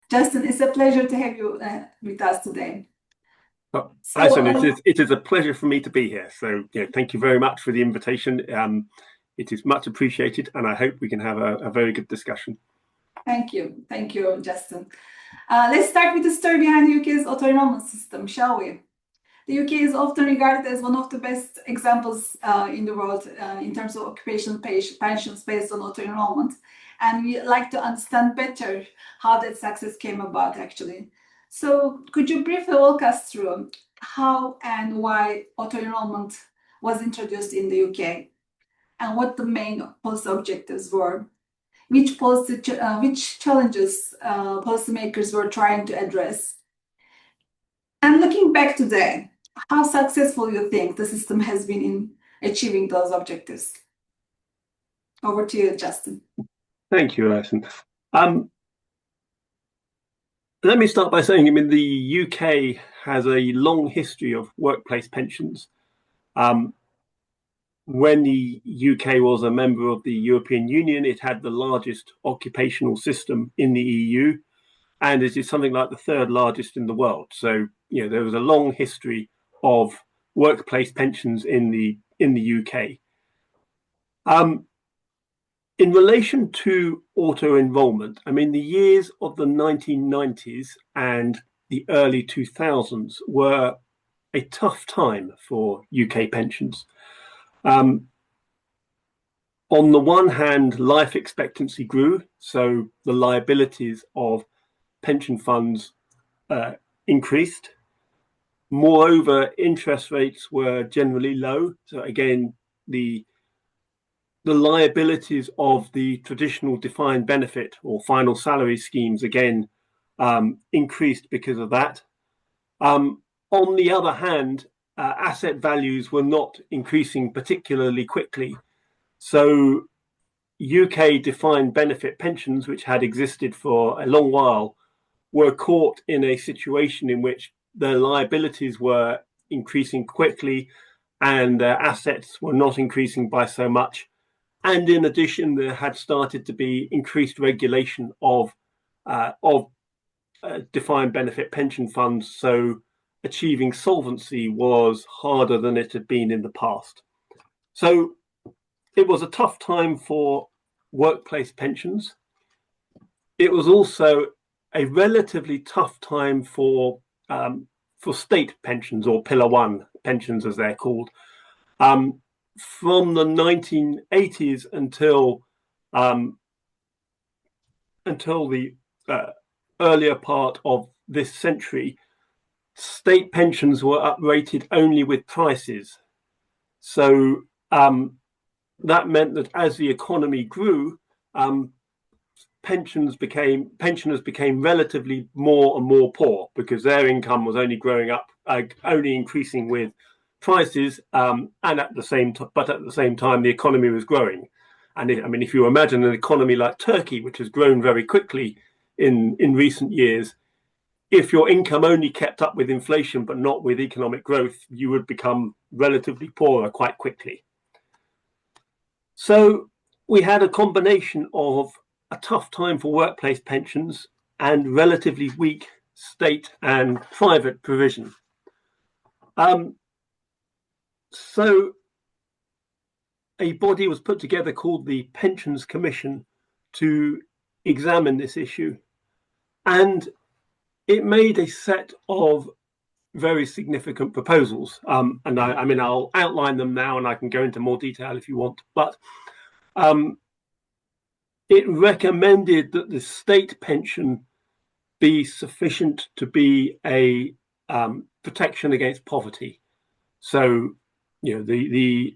Justin, it's a pleasure to have you with us today. Alison, it is a pleasure for me to be here. So, thank you very much for the invitation. It is much appreciated, and I hope we can have a very good discussion. Thank you, Justin. Let's start with the story behind the UK's auto-enrolment system, shall we? The UK is often regarded as one of the best examples in the world in terms of occupational pensions based on auto-enrolment. And we like to understand better how that success came about, actually. So could you briefly walk us through how and why auto-enrolment was introduced in the UK and what the main policy objectives were? Which challenges policymakers were trying to address? And looking back today, how successful you think the system has been in achieving those objectives? Over to you, Justin. Thank you, Alison. Let me start by saying, the UK has a long history of workplace pensions. When the UK was a member of the European Union, it had the largest occupational system in the EU, and it is something like the third largest in the world. So, there was a long history of workplace pensions in the UK. In relation to auto-enrolment, the years of the 1990s and the early 2000s were a tough time for UK pensions. On the one hand, life expectancy grew, so the liabilities of pension funds increased. Moreover, interest rates were generally low. So again, the liabilities of the traditional defined benefit or final salary schemes again increased because of that. On the other hand, asset values were not increasing particularly quickly. So UK defined benefit pensions, which had existed for a long while, were caught in a situation in which their liabilities were increasing quickly and their assets were not increasing by so much. And in addition, there had started to be increased regulation of defined benefit pension funds. So achieving solvency was harder than it had been in the past. So it was a tough time for workplace pensions. It was also a relatively tough time for state pensions, or Pillar 1 pensions as they're called. From the 1980s until the earlier part of this century, state pensions were uprated only with prices. So that meant that as the economy grew, pensioners became relatively more and more poor because their income was only only increasing with prices, and at the same time the economy was growing. And if you imagine an economy like Turkey, which has grown very quickly in recent years, if your income only kept up with inflation but not with economic growth, you would become relatively poorer quite quickly. So we had a combination of a tough time for workplace pensions and relatively weak state and private provision. So a body was put together called the Pensions Commission to examine this issue, and it made a set of very significant proposals. And I'll outline them now, and I can go into more detail if you want. But it recommended that the state pension be sufficient to be a protection against poverty. So, the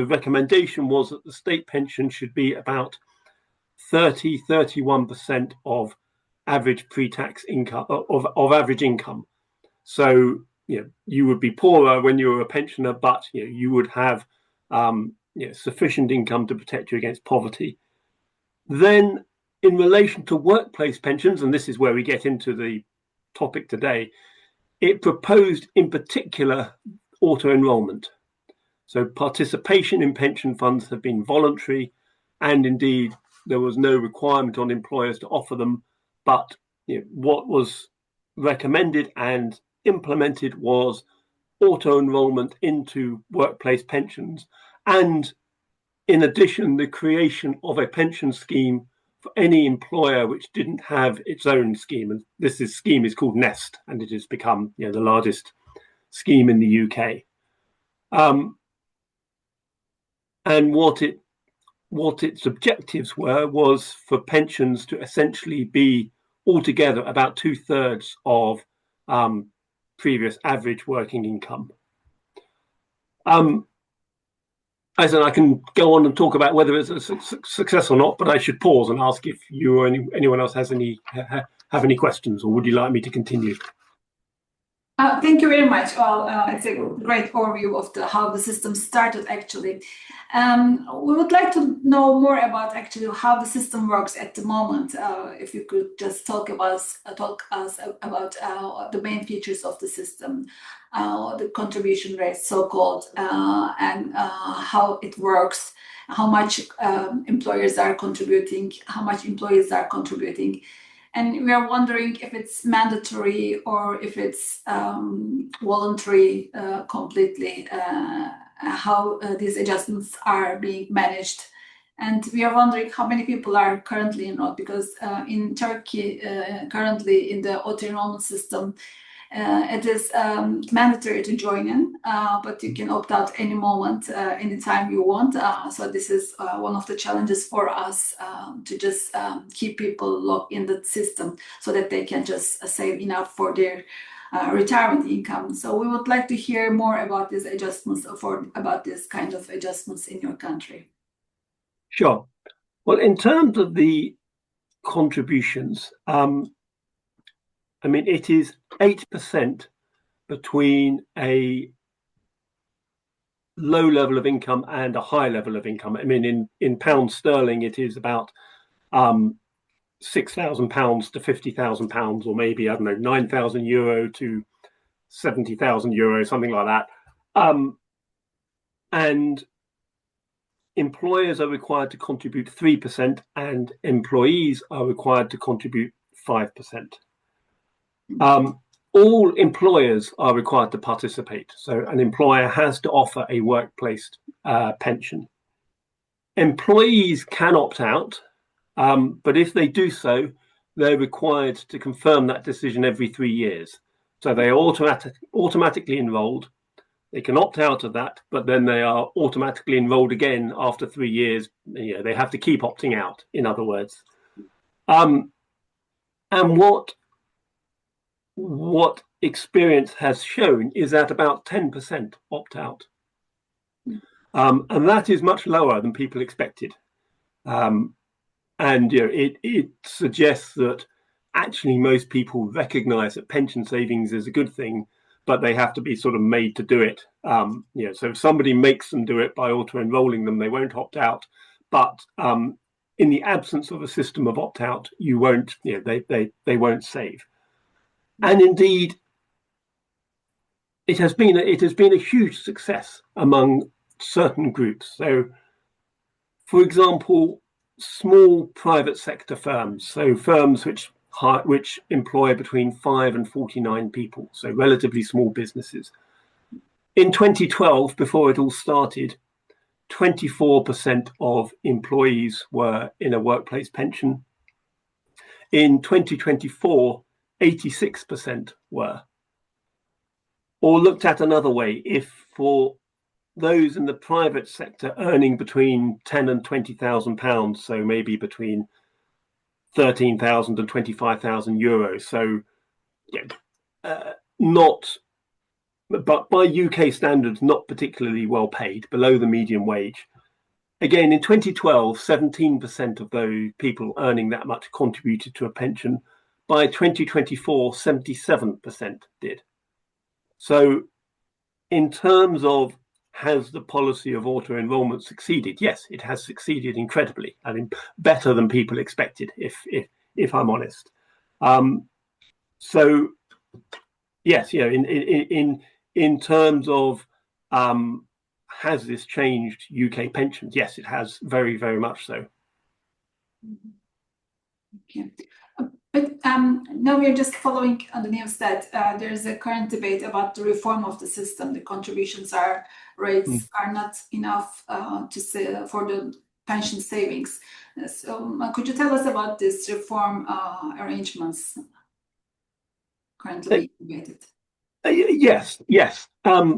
recommendation was that the state pension should be about 31% of average pre-tax income, of average income. So you would be poorer when you were a pensioner, but you would have sufficient income to protect you against poverty. Then, in relation to workplace pensions, and this is where we get into the topic today, it proposed in particular auto-enrolment. So participation in pension funds have been voluntary, and indeed there was no requirement on employers to offer them, but what was recommended and implemented was auto-enrolment into workplace pensions, and in addition, the creation of a pension scheme for any employer which didn't have its own scheme. And this scheme is called Nest, and it has become the largest scheme in the UK. And what its objectives was for pensions to essentially be altogether about 2/3 of previous average working income. As in, I can go on and talk about whether it's a success or not, but I should pause and ask if you or anyone else has have any questions, or would you like me to continue? Thank you very much. Well, it's a great overview of how the system started, actually. We would like to know more about actually how the system works at the moment. If you could just talk us about the main features of the system, the contribution rates, so-called, and how it works, how much employers are contributing, how much employees are contributing. And we are wondering if it's mandatory or if it's voluntary completely, how these adjustments are being managed. And we are wondering how many people are currently enrolled, because in Turkey, currently in the auto-enrollment system, it is mandatory to join in, but you can opt out any moment, anytime you want. So this is one of the challenges for us, to just keep people locked in the system so that they can just save enough for their retirement income. So we would like to hear more about these adjustments, about this kind of adjustments in your country. Sure. Well, in terms of the contributions, I mean, it is 8% between a low level of income and a high level of income. I mean, in pounds sterling, it is about £6,000 to £50,000, or maybe, I don't know, €9,000 to €70,000, something like that. And employers are required to contribute 3%, and employees are required to contribute 5%. All employers are required to participate. So an employer has to offer a workplace pension. Employees can opt out, but if they do so, they're required to confirm that decision every 3 years. So they are automatically enrolled. They can opt out of that, but then they are automatically enrolled again after 3 years. They have to keep opting out, in other words. And what experience has shown is that about 10% opt out. And that is much lower than people expected. And it suggests that actually most people recognize that pension savings is a good thing, but they have to be sort of made to do it. So if somebody makes them do it by auto-enrolling them, they won't opt out. But in the absence of a system of opt-out, you won't, they won't save. And indeed, it has been a huge success among certain groups. So, for example, small private sector firms, so firms which employ between 5 and 49 people, so relatively small businesses. In 2012, before it all started, 24% of employees were in a workplace pension. In 2024, 86% were. Or looked at another way, if for those in the private sector earning between £10,000 and £20,000, so maybe between €13,000 and €25,000, so not, but by UK standards, not particularly well paid, below the median wage. Again, in 2012, 17% of those people earning that much contributed to a pension. By 2024, 77% did. So in terms of, has the policy of auto-enrolment succeeded? Yes, it has succeeded incredibly. I mean, better than people expected, if I'm honest. So yes, in terms of has this changed UK pensions? Yes, it has, very, very much so. Okay. But now we're just following on the news that there is a current debate about the reform of the system. The contributions rates are not enough for the pension savings. So could you tell us about this reform arrangements currently being debated? Yes. I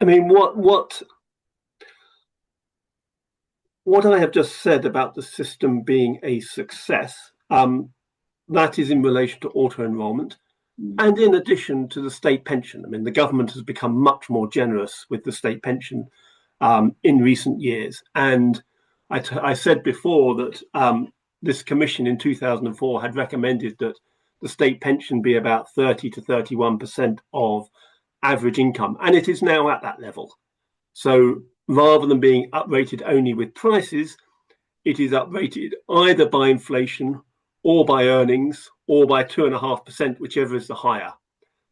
mean, what I have just said about the system being a success, that is in relation to auto-enrolment, and in addition to the state pension. I mean, the government has become much more generous with the state pension in recent years. And I said before that this commission in 2004 had recommended that the state pension be about 30 to 31% of average income, and it is now at that level. So rather than being uprated only with prices, it is uprated either by inflation or by earnings or by 2.5%, whichever is the higher.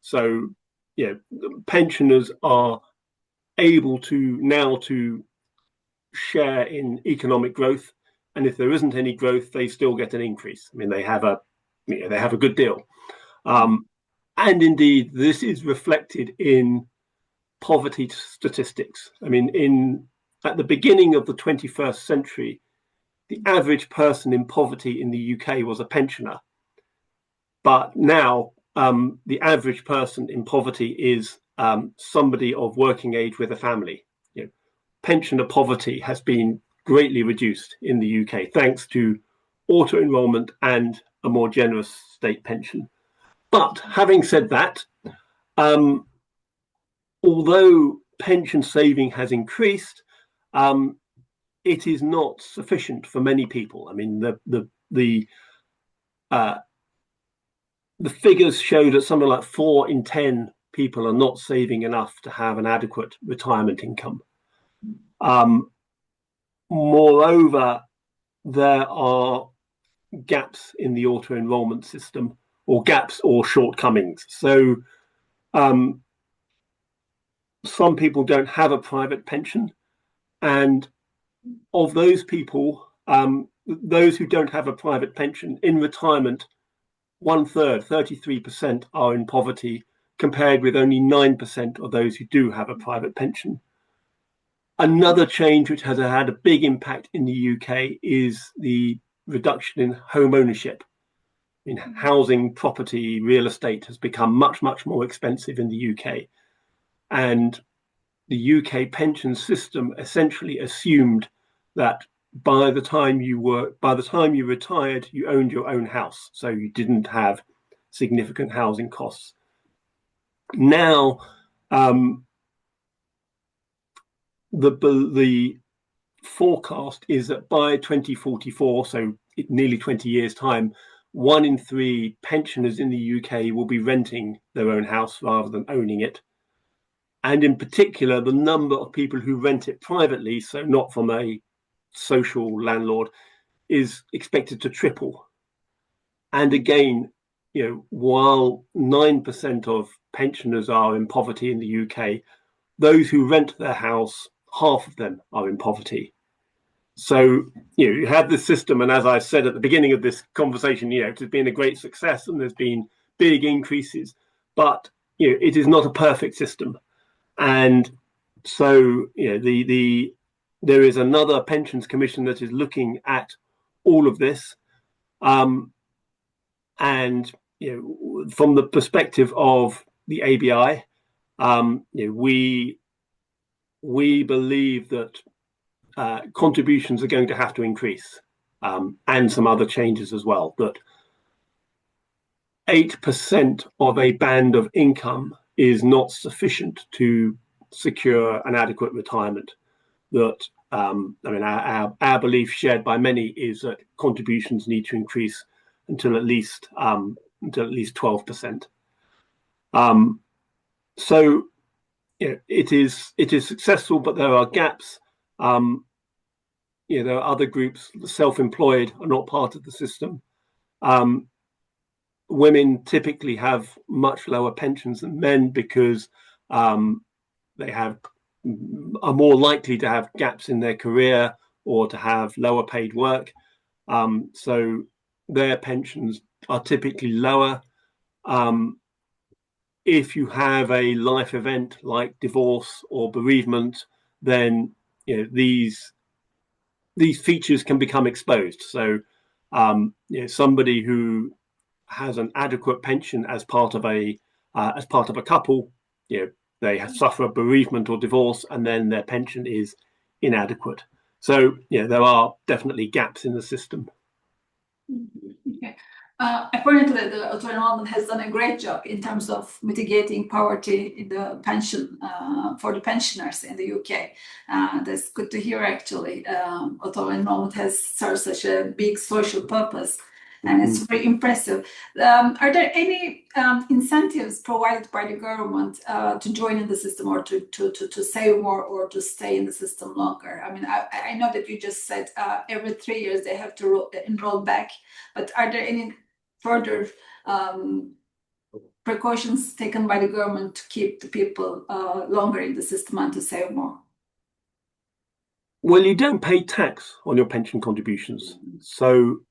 So, pensioners are able to share in economic growth, and if there isn't any growth, they still get an increase. I mean, they have a good deal, and indeed, this is reflected in poverty statistics. I mean, at the beginning of the 21st century, the average person in poverty in the UK was a pensioner. But now the average person in poverty is somebody of working age with a family. Pensioner poverty has been greatly reduced in the UK thanks to auto-enrolment and a more generous state pension. But having said that, although pension saving has increased, it is not sufficient for many people. I mean, the figures show that something like 4 in 10 people are not saving enough to have an adequate retirement income. Moreover, there are gaps in the auto-enrolment system, or gaps or shortcomings. So some people don't have a private pension, and of those people, those who don't have a private pension in retirement, 1/3, 33%, are in poverty, compared with only 9% of those who do have a private pension. Another change which has had a big impact in the UK is the reduction in home ownership. In housing, property, real estate has become much, much more expensive in the UK. And the UK pension system essentially assumed that by the time you retired, you owned your own house, so you didn't have significant housing costs. Now, the forecast is that by 2044, so nearly 20 years' time, 1 in 3 pensioners in the UK will be renting their own house rather than owning it. And in particular, the number of people who rent it privately, so not from a social landlord, is expected to triple. And again, while 9% of pensioners are in poverty in the UK, those who rent their house, half of them are in poverty. So, you have this system, and as I said at the beginning of this conversation, it has been a great success and there's been big increases, but it is not a perfect system. And so, there is another pensions commission that is looking at all of this. And, from the perspective of the ABI, we believe that contributions are going to have to increase, and some other changes as well. That 8% of a band of income is not sufficient to secure an adequate retirement. That our belief, shared by many, is that contributions need to increase until at least 12%. So it is successful, but there are gaps. There are other groups. The self-employed are not part of the system. Women typically have much lower pensions than men because they have are more likely to have gaps in their career or to have lower paid work. So their pensions are typically lower. If you have a life event like divorce or bereavement, then these features can become exposed. So somebody who has an adequate pension as part of a couple, they suffer a bereavement or divorce, and then their pension is inadequate. So there are definitely gaps in the system. Okay. Apparently, the Auto-Enrolment has done a great job in terms of mitigating poverty in the pension for the pensioners in the UK. That's good to hear, actually. Auto-Enrolment has served such a big social purpose, and it's very impressive. Are there any incentives provided by the government to join in the system, or to save more, or to stay in the system longer? I mean, I know that you just said every 3 years they have to enroll back, but are there any further precautions taken by the government to keep the people longer in the system and to save more? Well, you don't pay tax on your pension contributions, so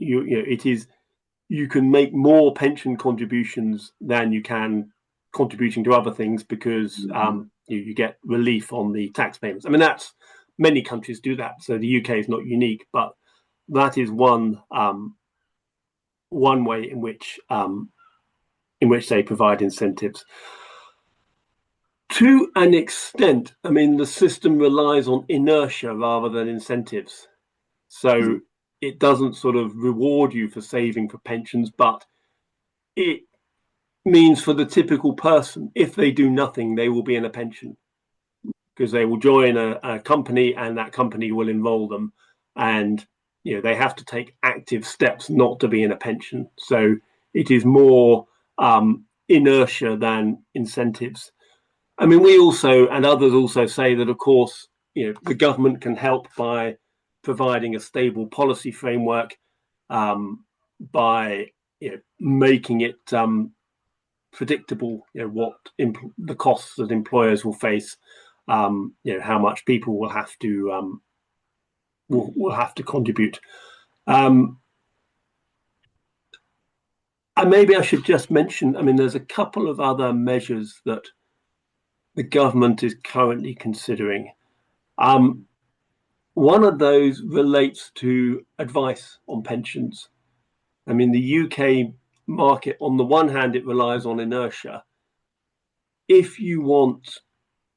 you can make more pension contributions than you can contributing to other things, because you get relief on the tax payments. I mean, that's many countries do that, so the UK is not unique, but that is one way in which they provide incentives. To an extent, I mean, the system relies on inertia rather than incentives. So it doesn't sort of reward you for saving for pensions, but it means for the typical person, if they do nothing, they will be in a pension, because they will join a company, and that company will enroll them, and they have to take active steps not to be in a pension. So it is more inertia than incentives. I mean, we also, and others also, say that, of course, the government can help by providing a stable policy framework, by making it predictable, what the costs that employers will face, how much people will have to contribute. And maybe I should just mention, I mean, there's a couple of other measures that the government is currently considering. One of those relates to advice on pensions. I mean, the UK market, on the one hand, it relies on inertia. If you want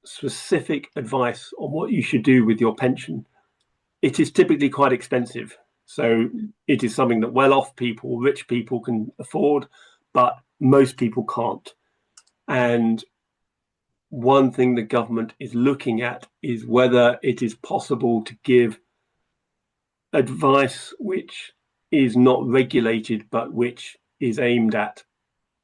specific advice on what you should do with your pension, it is typically quite expensive. So it is something that well-off people, rich people, can afford, but most people can't. And one thing the government is looking at is whether it is possible to give advice which is not regulated, but which is aimed at,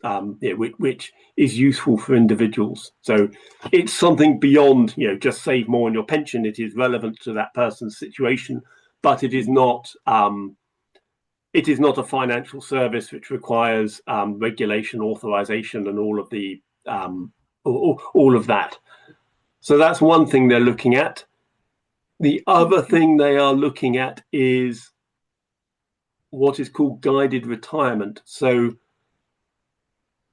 which is useful for individuals. So it's something beyond, just save more on your pension. It is relevant to that person's situation, but it is not a financial service which requires regulation, authorization, and all of that. So that's one thing they're looking at. The other thing they are looking at is what is called guided retirement. So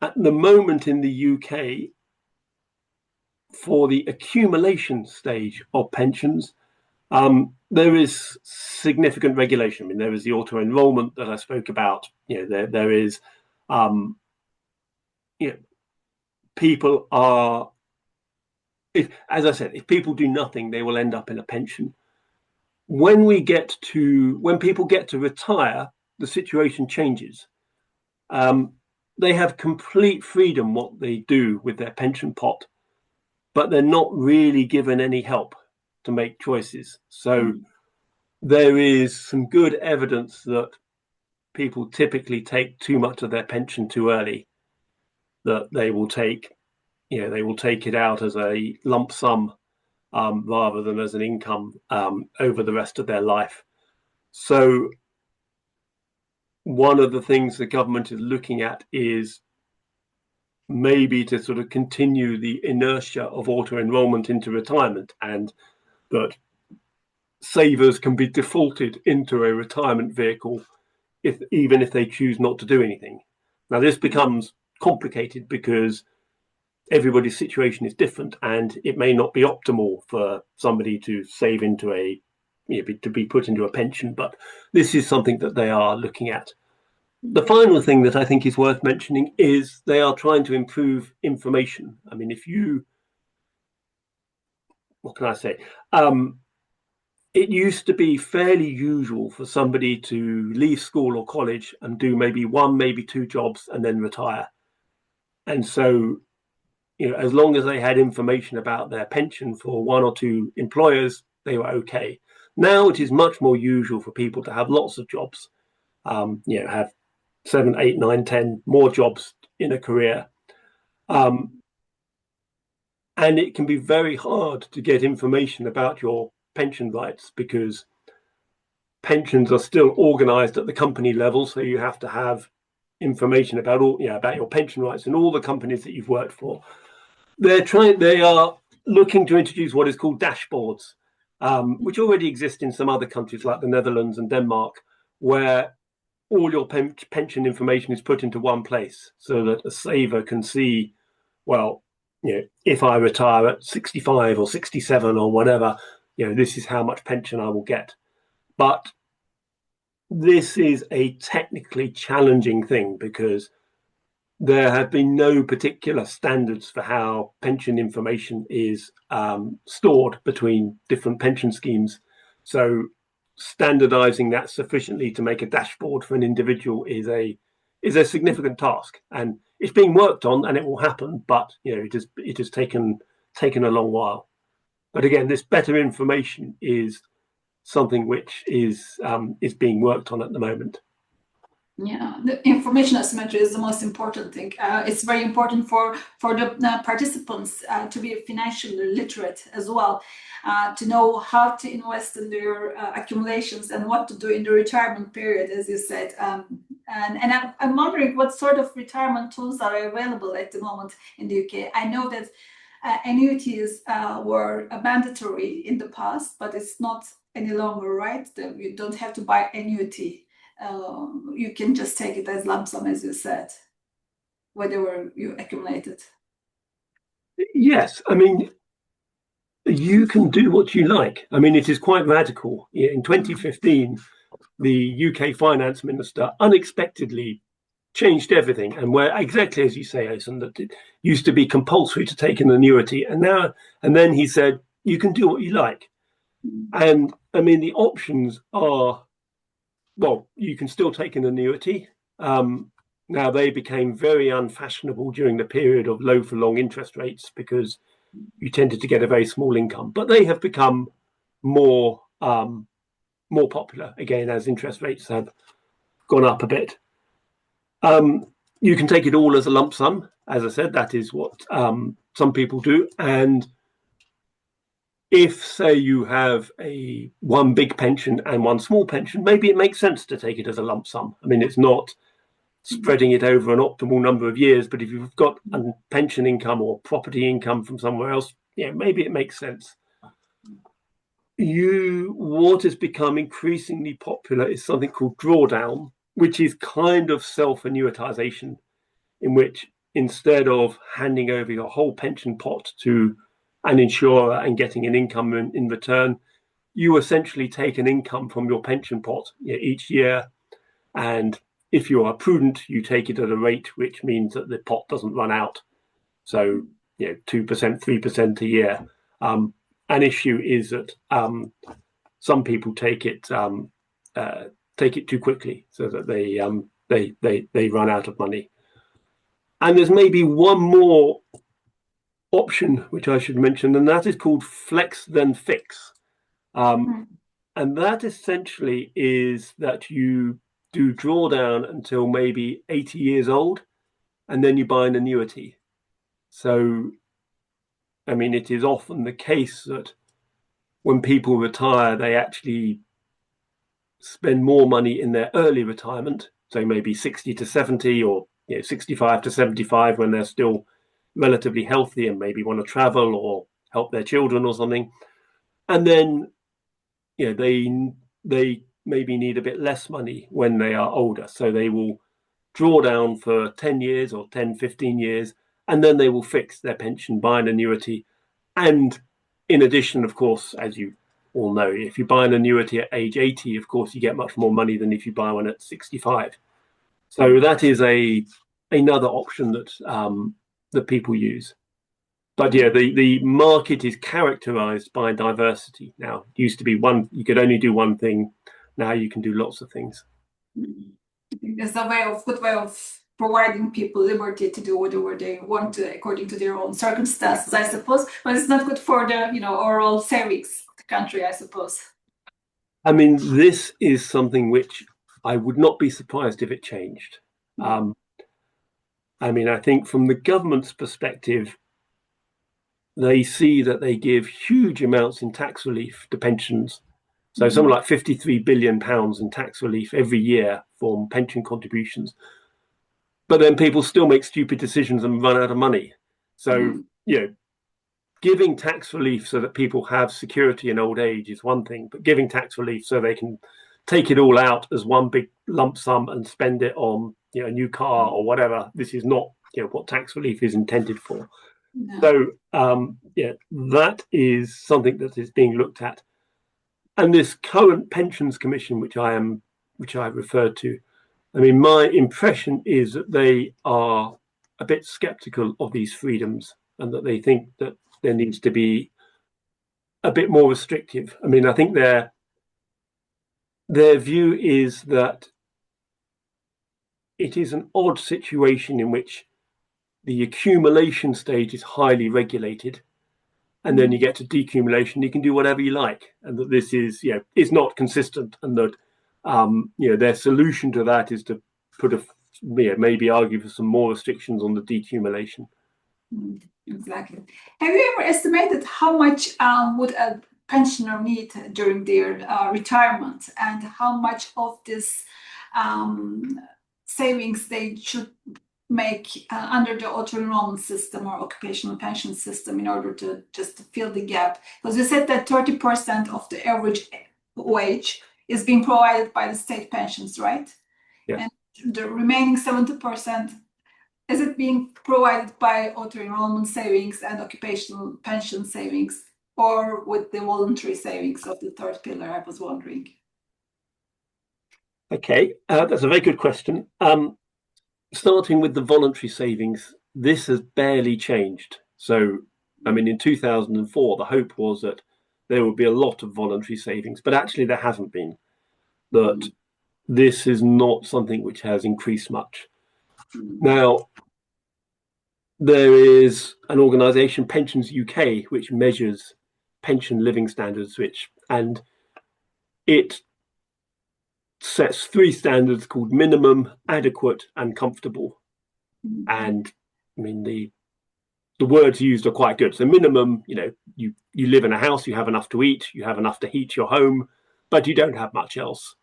at the moment in the UK, for the accumulation stage of pensions, there is significant regulation. I mean, there is the auto-enrolment that I spoke about. There is, people are, as I said, if people do nothing, they will end up in a pension. When people get to retire, the situation changes. They have complete freedom what they do with their pension pot, but they're not really given any help to make choices. So there is some good evidence that people typically take too much of their pension too early, that they will take it out as a lump sum rather than as an income over the rest of their life. So one of the things the government is looking at is maybe to sort of continue the inertia of auto-enrolment into retirement, and that savers can be defaulted into a retirement vehicle even if they choose not to do anything. Now, this becomes complicated because everybody's situation is different, and it may not be optimal for somebody to save into to be put into a pension, but this is something that they are looking at. The final thing that I think is worth mentioning is they are trying to improve information. I mean, what can I say? It used to be fairly usual for somebody to leave school or college and do maybe one, maybe two jobs and then retire. And so, as long as they had information about their pension for one or two employers, they were okay. Now it is much more usual for people to have lots of jobs, have 7, 8, 9, 10 more jobs in a career. And it can be very hard to get information about your pension rights because pensions are still organized at the company level. So you have to have information about about your pension rights in all the companies that you've worked for. They are looking to introduce what is called dashboards, which already exist in some other countries like the Netherlands and Denmark, where all your pension information is put into one place so that a saver can see, well, if I retire at 65 or 67 or whatever, this is how much pension I will get. But this is a technically challenging thing because there have been no particular standards for how pension information is stored between different pension schemes. So standardizing that sufficiently to make a dashboard for an individual is a significant task, and it's being worked on, and it will happen, but it has taken a long while. But again, this better information is something which is being worked on at the moment. Yeah, the information asymmetry is the most important thing. It's very important for the participants to be financially literate as well, to know how to invest in their accumulations and what to do in the retirement period, as you said. And I'm wondering what sort of retirement tools are available at the moment in the UK. I know that annuities were mandatory in the past, but it's not any longer, right? You don't have to buy annuity. You can just take it as lump sum, as you said, whatever you accumulated. Yes, I mean, you can do what you like. I mean, it is quite radical. In 2015, the UK finance minister unexpectedly changed everything, and where exactly as you say, Osun, that it used to be compulsory to take an annuity, and then he said you can do what you like. And I mean, the options are, well, you can still take an annuity. Now, they became very unfashionable during the period of low for long interest rates because you tended to get a very small income, but they have become more popular again as interest rates have gone up a bit. You can take it all as a lump sum. As I said, that is what some people do. And if, say, you have one big pension and one small pension, maybe it makes sense to take it as a lump sum. I mean, it's not spreading it over an optimal number of years, but if you've got a pension income or property income from somewhere else, maybe it makes sense. What has become increasingly popular is something called drawdown, which is kind of self-annuitization, in which instead of handing over your whole pension pot to an insurer and getting an income in return, you essentially take an income from your pension pot each year, and if you are prudent, you take it at a rate which means that the pot doesn't run out. So 2%, 3% a year. An issue is that some people take it too quickly, so that they run out of money. And there's maybe one more option which I should mention, and that is called flex then fix. And that essentially is that you do drawdown until maybe 80 years old, and then you buy an annuity. So, I mean, it is often the case that when people retire, they actually spend more money in their early retirement, so maybe 60 to 70 or 65 to 75 when they're still relatively healthy and maybe want to travel or help their children or something. And then, they maybe need a bit less money when they are older. So they will draw down for 10 years or 10, 15 years, and then they will fix their pension, buy an annuity. And in addition, of course, as you all know, if you buy an annuity at age 80, of course, you get much more money than if you buy one at 65. So that is another option that that people use. But yeah, the market is characterized by diversity now. It used to be you could only do one thing. Now you can do lots of things. I think that's a good way of providing people liberty to do whatever they want to, according to their own circumstances, I suppose. But it's not good for the overall savings of the country, I suppose. I mean, this is something which I would not be surprised if it changed. I mean, I think from the government's perspective, they see that they give huge amounts in tax relief to pensions. So something like £53 billion in tax relief every year from pension contributions. But then people still make stupid decisions and run out of money. So, giving tax relief so that people have security in old age is one thing, but giving tax relief so they can take it all out as one big lump sum and spend it on a new car or whatever, this is not what tax relief is intended for. No. So that is something that is being looked at. And this current pensions commission, which I referred to, I mean, my impression is that they are a bit skeptical of these freedoms and that they think that there needs to be a bit more restrictive. I mean, I think their view is that it is an odd situation in which the accumulation stage is highly regulated, and then you get to decumulation, you can do whatever you like, and that this is not consistent, and that their solution to that is to put maybe argue for some more restrictions on the decumulation. Exactly. Have you ever estimated how much would a pensioner need during their retirement, and how much of this savings they should make under the auto-enrolment system or occupational pension system in order to just fill the gap? Because you said that 30% of the average wage is being provided by the state pensions, right? Yeah. And the remaining 70%, is it being provided by auto-enrolment savings and occupational pension savings, or with the voluntary savings of the third pillar? I was wondering. Okay, that's a very good question. Starting with the voluntary savings, this has barely changed. So, I mean, in 2004, the hope was that there would be a lot of voluntary savings, but actually there hasn't been. That this is not something which has increased much. Now, there is an organisation, Pensions UK, which measures pension living standards, and it sets three standards called minimum, adequate, and comfortable. And I mean, the words used are quite good. So minimum, you live in a house, you have enough to eat, you have enough to heat your home, but you don't have much else.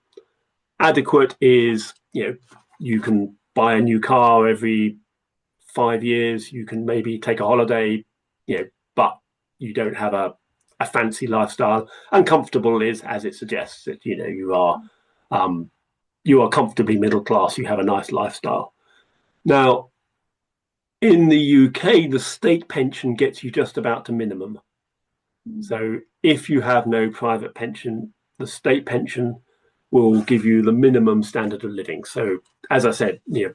Adequate is, you can buy a new car every 5 years, you can maybe take a holiday, but you don't have a fancy lifestyle. And comfortable is, as it suggests, that you are comfortably middle class, you have a nice lifestyle. Now, in the UK, the state pension gets you just about to minimum. So if you have no private pension, the state pension will give you the minimum standard of living. So, as I said, there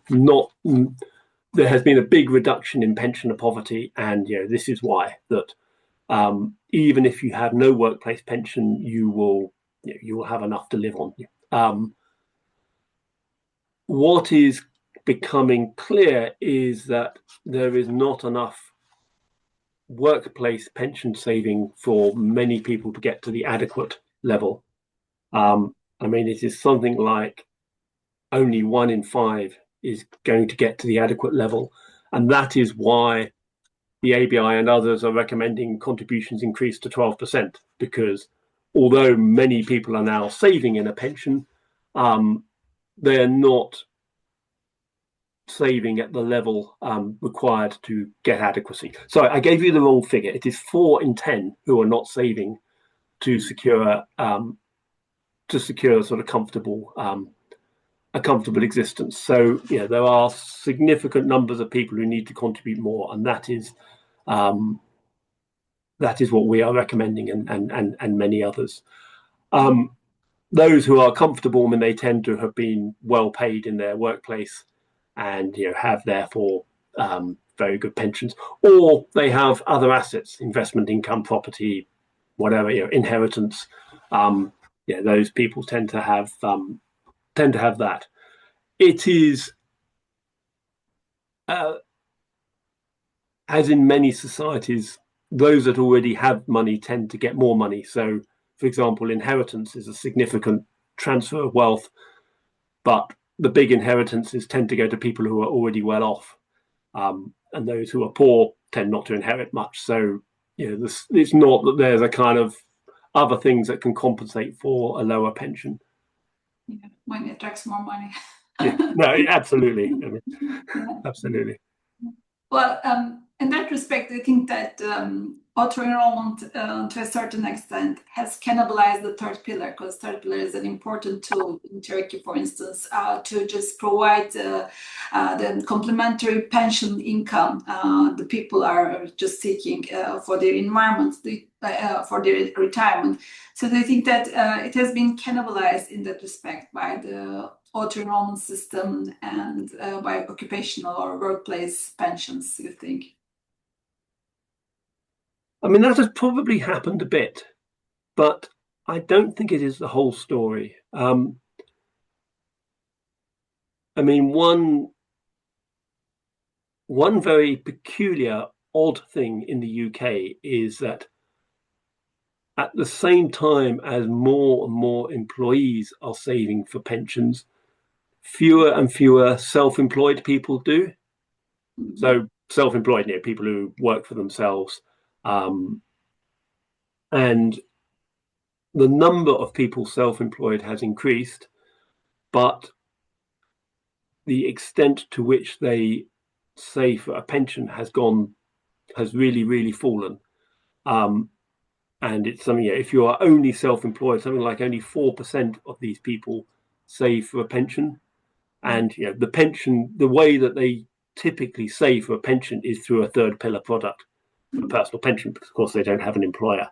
has been a big reduction in pensioner poverty, and this is why that even if you have no workplace pension, you will have enough to live on. What is becoming clear is that there is not enough workplace pension saving for many people to get to the adequate level. I mean, it is something like only 1 in 5 is going to get to the adequate level. And that is why the ABI and others are recommending contributions increase to 12%, because although many people are now saving in a pension, they're not saving at the level required to get adequacy. Sorry, I gave you the wrong figure. It is 4 in 10 who are not saving to secure sort of comfortable a comfortable existence. So yeah, there are significant numbers of people who need to contribute more, and that is what we are recommending, and many others. Those who are comfortable, I mean, they tend to have been well paid in their workplace, and have therefore very good pensions, or they have other assets, investment income, property, whatever, inheritance. Those people tend to have that. It is, as in many societies, those that already have money tend to get more money. So, for example, inheritance is a significant transfer of wealth, but the big inheritances tend to go to people who are already well off, and those who are poor tend not to inherit much. So, it's not that there's a kind of other things that can compensate for a lower pension. Yeah, money attracts more money. No, absolutely. I mean, absolutely. Well, in that respect, I think that auto-enrollment, to a certain extent, has cannibalized the third pillar, because third pillar is an important tool in Turkey, for instance, to just provide the complementary pension income the people are just seeking for their environment, for their retirement. So they think that it has been cannibalized in that respect by the auto-enrollment system and by occupational or workplace pensions, you think? I mean, that has probably happened a bit, but I don't think it is the whole story. I mean, one very peculiar, odd thing in the UK is that at the same time as more and more employees are saving for pensions, fewer and fewer self-employed people do. Mm-hmm. So self-employed, people who work for themselves. And the number of people self-employed has increased, but the extent to which they save for a pension has really, really fallen. And it's something, if you are only self-employed, something like only 4% of these people save for a pension. And the pension, the way that they typically save for a pension is through a third pillar product, a personal pension, because of course they don't have an employer.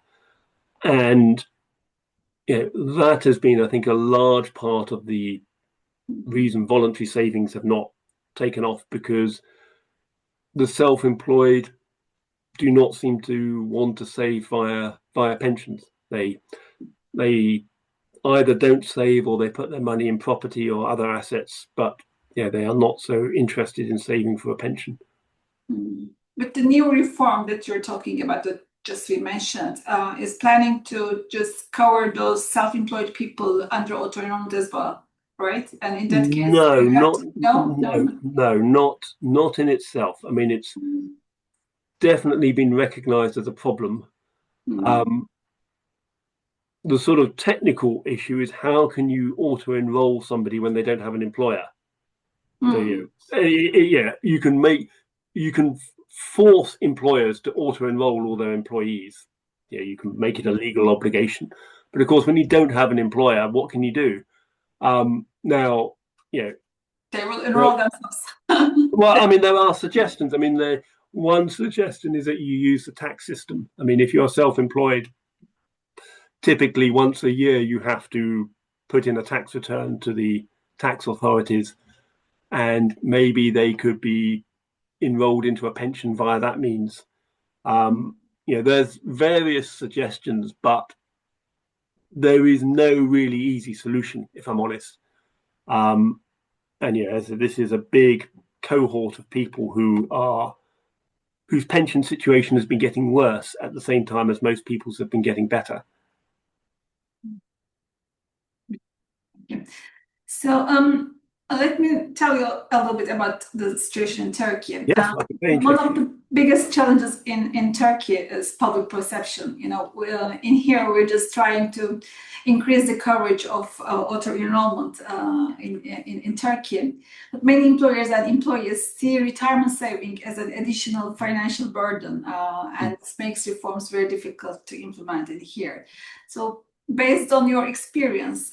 And that has been, I think, a large part of the reason voluntary savings have not taken off, because the self-employed do not seem to want to save via pensions. They either don't save, or they put their money in property or other assets, but they are not so interested in saving for a pension. But the new reform that you're talking about, that just we mentioned, is planning to just cover those self-employed people under auto-enrollment as well, right? And in that case, not in itself. I mean, it's definitely been recognised as a problem. The sort of technical issue is, how can you auto-enroll somebody when they don't have an employer? So you can force employers to auto-enroll all their employees. You can make it a legal obligation, but of course, when you don't have an employer, what can you do? Now, they will enroll themselves. Well, I mean, there are suggestions. I mean, one suggestion is that you use the tax system. I mean, if you're self-employed, typically once a year you have to put in a tax return to the tax authorities, and maybe they could be enrolled into a pension via that means. There's various suggestions, but there is no really easy solution, if I'm honest. So this is a big cohort of people whose pension situation has been getting worse at the same time as most people's have been getting better. So Let me tell you a little bit about the situation in Turkey. Yes, one of the biggest challenges in Turkey is public perception. You know, in here we're just trying to increase the coverage of auto-enrollment in Turkey. But many employers and employees see retirement saving as an additional financial burden, and this makes reforms very difficult to implement in here. So, based on your experience,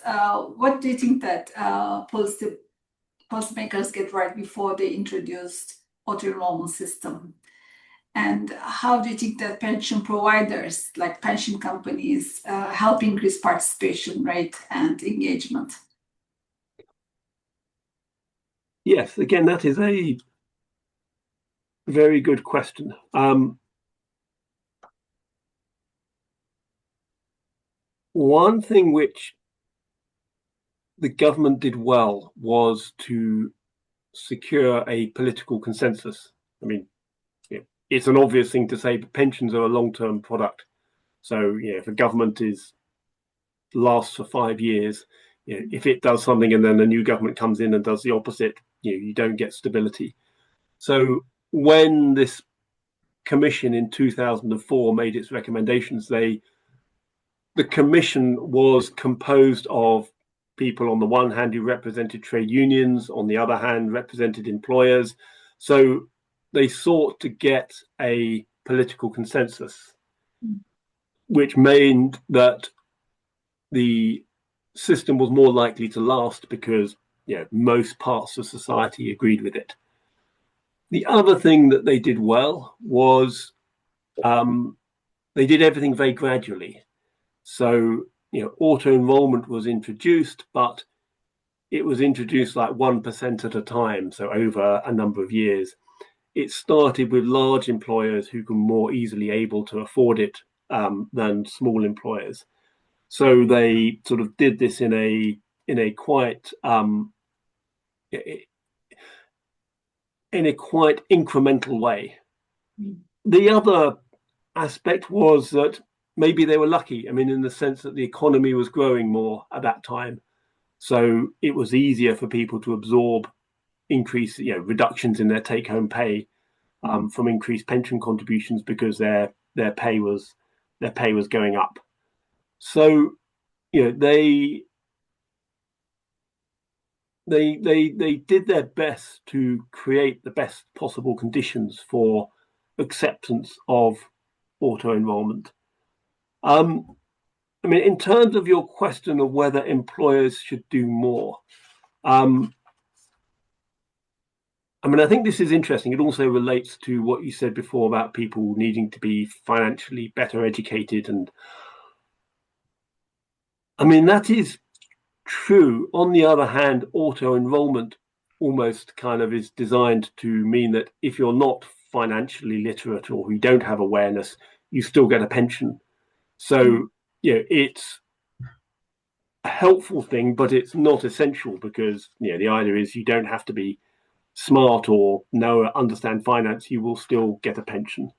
what do you think that policymakers get right before they introduced auto-enrollment system? And how do you think that pension providers, like pension companies, help increase participation rate and engagement? Yes, again, that is a very good question. One thing which the government did well was to secure a political consensus. I mean, it's an obvious thing to say, but pensions are a long-term product. So, if a government lasts for 5 years, if it does something and then a new government comes in and does the opposite, you don't get stability. So when this commission in 2004 made its recommendations, the commission was composed of people on the one hand who represented trade unions, on the other hand represented employers. So they sought to get a political consensus, which meant that the system was more likely to last because most parts of society agreed with it. The other thing that they did well was they did everything very gradually. So auto-enrolment was introduced, but it was introduced like 1% at a time, so over a number of years. It started with large employers who were more easily able to afford it than small employers. So they sort of did this in a quite incremental way. The other aspect was that maybe they were lucky. I mean, in the sense that the economy was growing more at that time, so it was easier for people to absorb reductions in their take-home pay from increased pension contributions because their pay was going up. So they did their best to create the best possible conditions for acceptance of auto-enrolment. I mean, in terms of your question of whether employers should do more, I mean, I think this is interesting. It also relates to what you said before about people needing to be financially better educated. And I mean, that is true. On the other hand, auto-enrolment almost kind of is designed to mean that if you're not financially literate or you don't have awareness, you still get a pension. So, it's a helpful thing, but it's not essential because, the idea is you don't have to be smart or understand finance, you will still get a pension.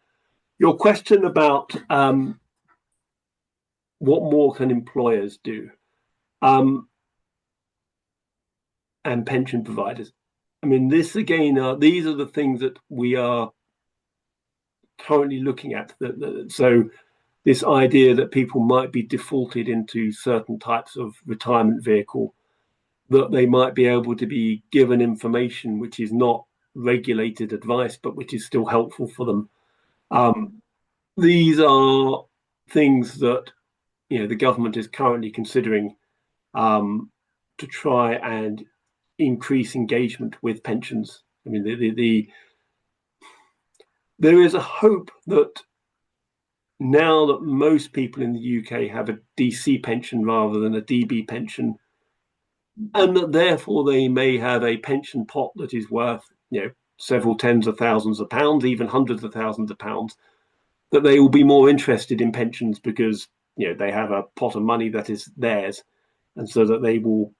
Your question about what more can employers do and pension providers. I mean, this again, these are the things that we are currently looking at. So this idea that people might be defaulted into certain types of retirement vehicle, that they might be able to be given information which is not regulated advice, but which is still helpful for them. These are things that the government is currently considering to try and increase engagement with pensions. I mean, there is a hope that now that most people in the UK have a DC pension rather than a DB pension, and that therefore they may have a pension pot that is worth several tens of thousands of pounds, even hundreds of thousands of pounds, that they will be more interested in pensions because they have a pot of money that is theirs, and so that they will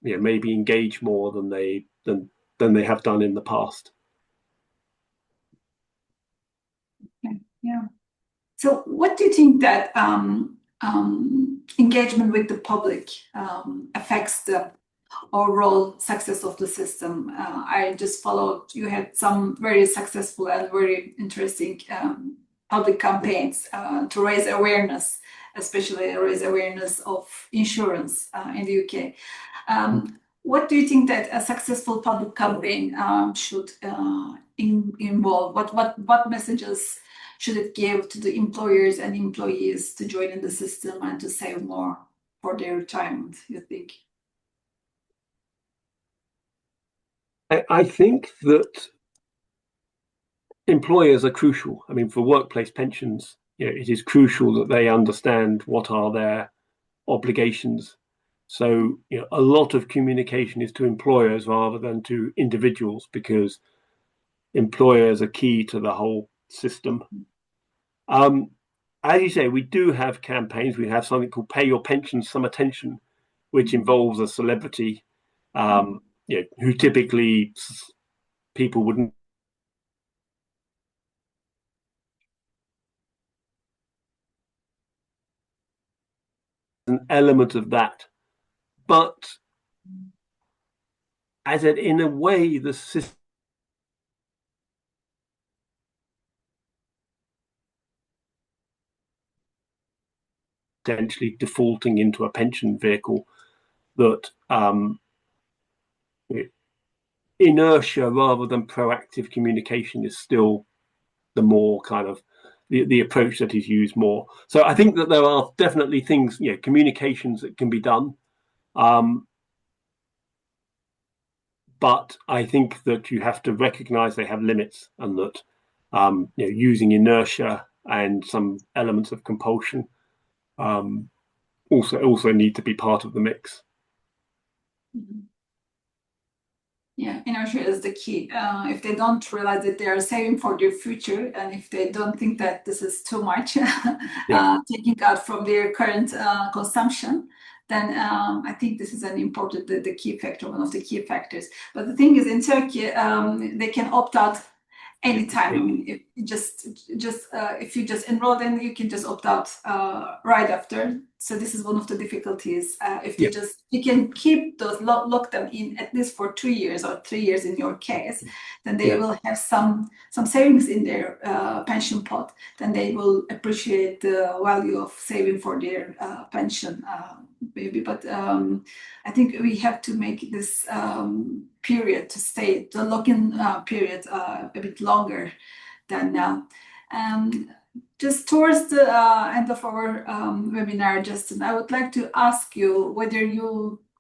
maybe engage more than they have done in the past. Yeah. So what do you think that engagement with the public affects the overall success of the system. I just followed, you had some very successful and very interesting public campaigns to raise awareness, especially raise awareness of insurance in the UK. What do you think that a successful public campaign should involve? What messages should it give to the employers and employees to join in the system and to save more for their retirement, you think? I think that employers are crucial. I mean, for workplace pensions, it is crucial that they understand what are their obligations. So, a lot of communication is to employers rather than to individuals, because employers are key to the whole system. As you say, we do have campaigns. We have something called Pay Your Pension Some Attention, which involves a celebrity who typically people wouldn't. An element of that, but as in a way, the system potentially defaulting into a pension vehicle, that inertia rather than proactive communication is still the more kind of the approach that is used more. So I think that there are definitely things, communications that can be done. But I think that you have to recognize they have limits, and that using inertia and some elements of compulsion also need to be part of the mix. Yeah, inertia is the key. If they don't realize that they are saving for their future, and if they don't think that this is too much, taking out from their current consumption, then I think this is an important, the key factor, one of the key factors. But the thing is, in Turkey, they can opt out anytime. I mean, if you just enroll, then you can just opt out right after. So this is one of the difficulties. If they you can keep those, lock them in at least for 2 years or 3 years in your case, then they will have some savings in their pension pot. Then they will appreciate the value of saving for their pension, maybe. But I think we have to make this period to stay, the lock-in period a bit longer than now. Just towards the end of our webinar, Justin, I would like to ask you whether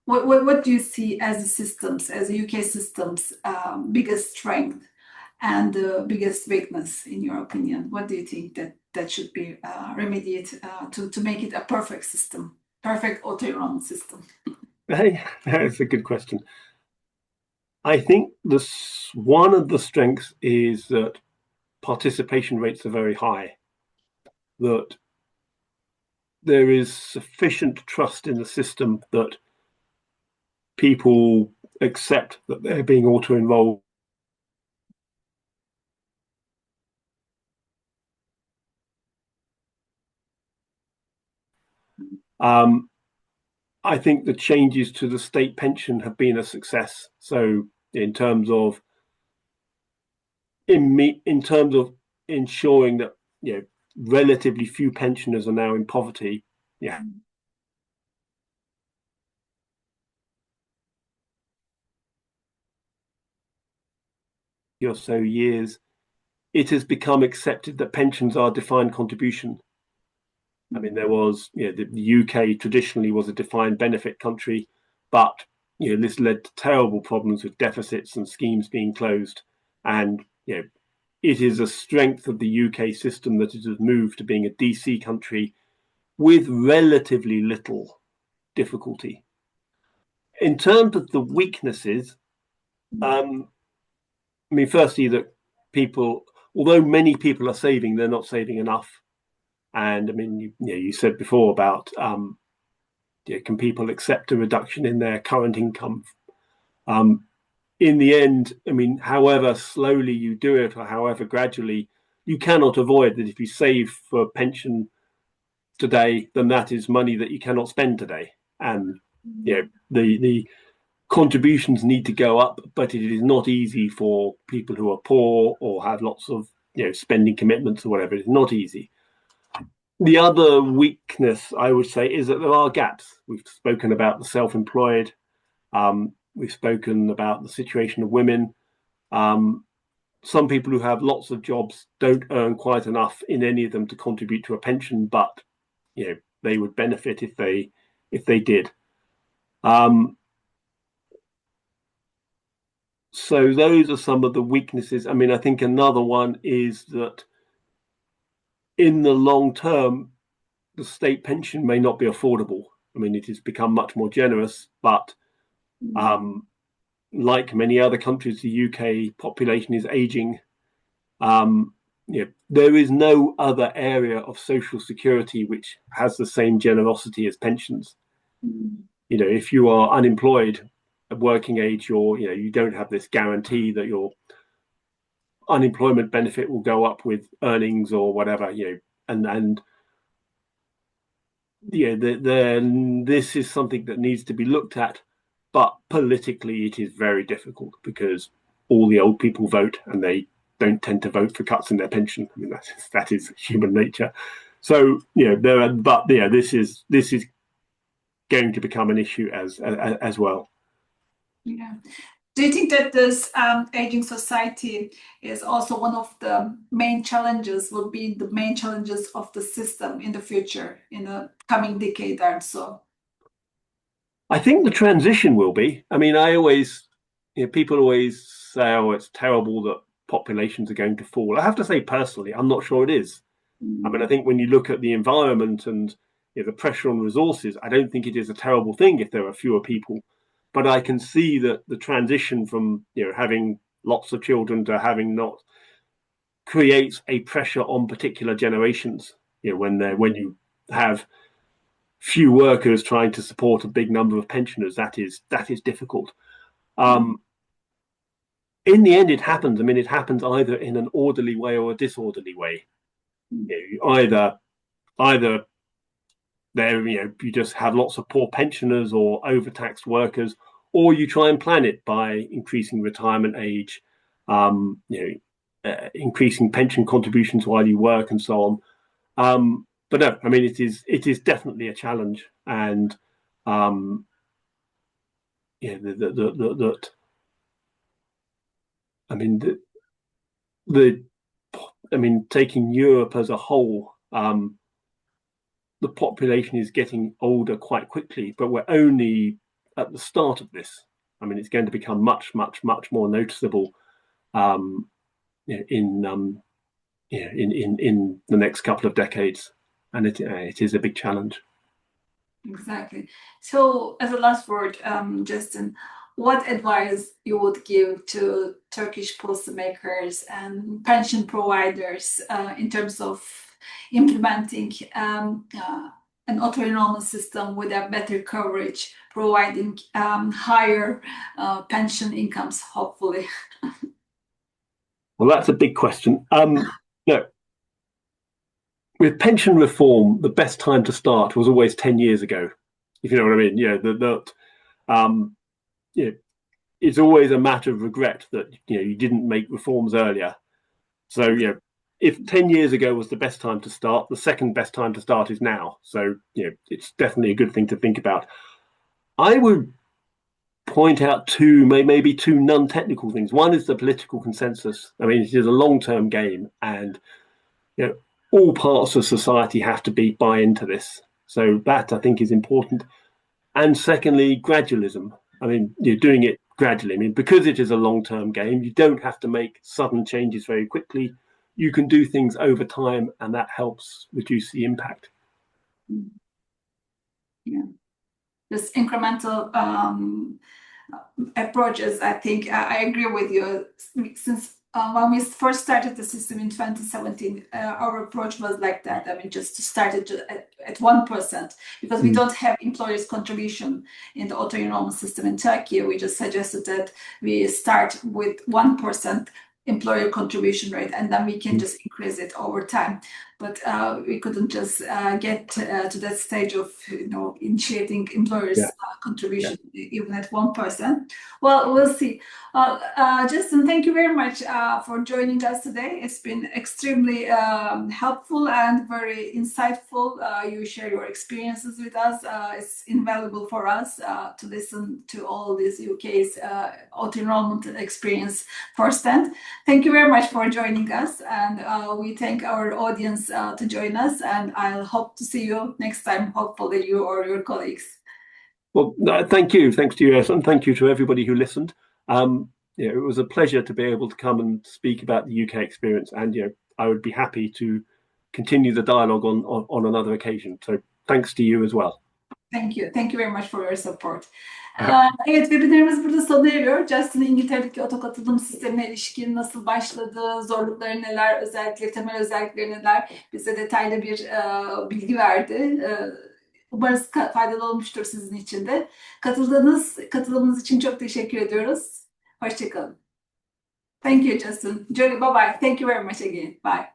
what do you see as the systems, as the UK systems, biggest strength and the biggest weakness, in your opinion? What do you think that should be remedied to make it a perfect system, perfect auto-enrollment system? That's a good question. I think one of the strengths is that participation rates are very high, that there is sufficient trust in the system that people accept that they're being auto-enrolled. I think the changes to the state pension have been a success. So in terms of ensuring that relatively few pensioners are now in poverty. Or so years, it has become accepted that pensions are defined contribution. I mean, there was, the UK traditionally was a defined benefit country, but this led to terrible problems with deficits and schemes being closed. And it is a strength of the UK system that it has moved to being a DC country with relatively little difficulty. In terms of the weaknesses, I mean, firstly, that people, although many people are saving, they're not saving enough. And I mean, you said before about can people accept a reduction in their current income? In the end, I mean, however slowly you do it or however gradually, you cannot avoid that if you save for a pension today, then that is money that you cannot spend today. And the contributions need to go up, but it is not easy for people who are poor or have lots of spending commitments or whatever. It's not easy. The other weakness, I would say, is that there are gaps. We've spoken about the self-employed. We've spoken about the situation of women. Some people who have lots of jobs don't earn quite enough in any of them to contribute to a pension, but they would benefit if they did. So those are some of the weaknesses. I mean, I think another one is that in the long term, the state pension may not be affordable. I mean, it has become much more generous, but like many other countries, the UK population is aging. There is no other area of social security which has the same generosity as pensions. If you are unemployed at working age, you don't have this guarantee that your unemployment benefit will go up with earnings or whatever. This is something that needs to be looked at, but politically it is very difficult because all the old people vote and they don't tend to vote for cuts in their pension. I mean, that is human nature. So this is going to become an issue as well. Yeah. Do you think that this aging society is also one of the main challenges, will be the main challenges of the system in the future, in the coming decade or so? I think the transition will be. I mean, people always say, oh, it's terrible that populations are going to fall. I have to say, personally, I'm not sure it is. I mean, I think when you look at the environment and the pressure on resources, I don't think it is a terrible thing if there are fewer people. But I can see that the transition from having lots of children to having not creates a pressure on particular generations. When you have few workers trying to support a big number of pensioners, that is difficult. In the end, it happens. I mean, it happens either in an orderly way or a disorderly way. Either there, you just have lots of poor pensioners or overtaxed workers, or you try and plan it by increasing retirement age, increasing pension contributions while you work, and so on. But no, I mean, it is definitely a challenge, and taking Europe as a whole, the population is getting older quite quickly, but we're only at the start of this. I mean, it's going to become much, much, much more noticeable in the next couple of decades, and it is a big challenge. Exactly. So, as a last word, Justin, what advice you would give to Turkish policymakers and pension providers in terms of implementing an auto-enrollment system with a better coverage, providing higher pension incomes, hopefully? Well, that's a big question. No. With pension reform, the best time to start was always 10 years ago, if you know what I mean. It's always a matter of regret that you didn't make reforms earlier. So if 10 years ago was the best time to start, the second best time to start is now. So it's definitely a good thing to think about. I would point out maybe two non-technical things. One is the political consensus. I mean, it is a long-term game, and all parts of society have to buy into this. So that, I think, is important. And secondly, gradualism. I mean, you're doing it gradually. I mean, because it is a long-term game, you don't have to make sudden changes very quickly. You can do things over time, and that helps reduce the impact. Yeah, this incremental approaches, I think I agree with you. Since when we first started the system in 2017, our approach was like that. I mean, just to start it at 1%, because we don't have employers' contribution in the auto-enrollment system in Turkey. We just suggested that we start with 1% employer contribution rate, and then we can just increase it over time. but we couldn't just get to that stage of initiating employers' contribution, even at 1%. Well, we'll see. Justin, thank you very much for joining us today. It's been extremely helpful and very insightful. You share your experiences with us. It's invaluable for us to listen to all this UK's auto-enrollment experience firsthand. Thank you very much for joining us, and we thank our audience to join us, and I'll hope to see you next time, hopefully you or your colleagues. Well, thank you. Thanks to you, Esen. Thank you to everybody who listened. It was a pleasure to be able to come and speak about the UK experience, and I would be happy to continue the dialogue on another occasion. So thanks to you as well. Thank you. Thank you very much for your support. Evet, webinarımız burada sona eriyor. Justin İngiltere'deki katılım sistemine ilişkin nasıl başladı, zorlukları neler, özellikleri, temel özellikleri neler, bize detaylı bir bilgi verdi. Umarız faydalı olmuştur sizin için de. Katılımınız için çok teşekkür ediyoruz. Hoşçakalın. Thank you, Justin. Jolie, bye-bye. Thank you very much again. Bye.